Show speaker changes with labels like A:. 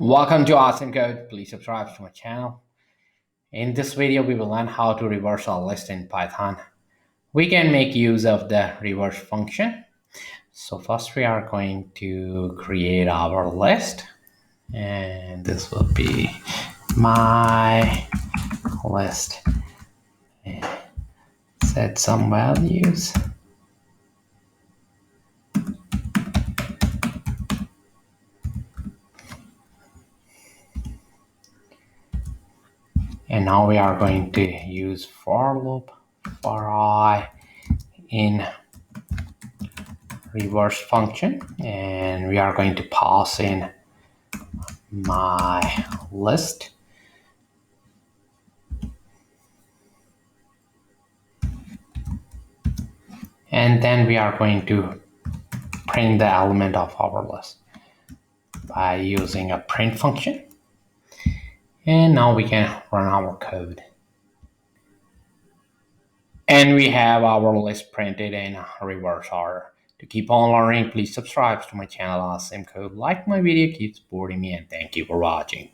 A: Welcome to Awesome Code. Please subscribe to my channel. In this video, we will learn how to reverse a list in Python. We can make use of the reverse function. So first we are going to create our list, and this will be my list. Set some values. And now we are going to use for loop for I in reverse function, and we are going to pass in my list. And then we are going to print the element of our list by using a print function. And now we can run our code. And we have our list printed in a reverse order. To keep on learning, please subscribe to my channel Awesome Code. Like my video, keep supporting me, and thank you for watching.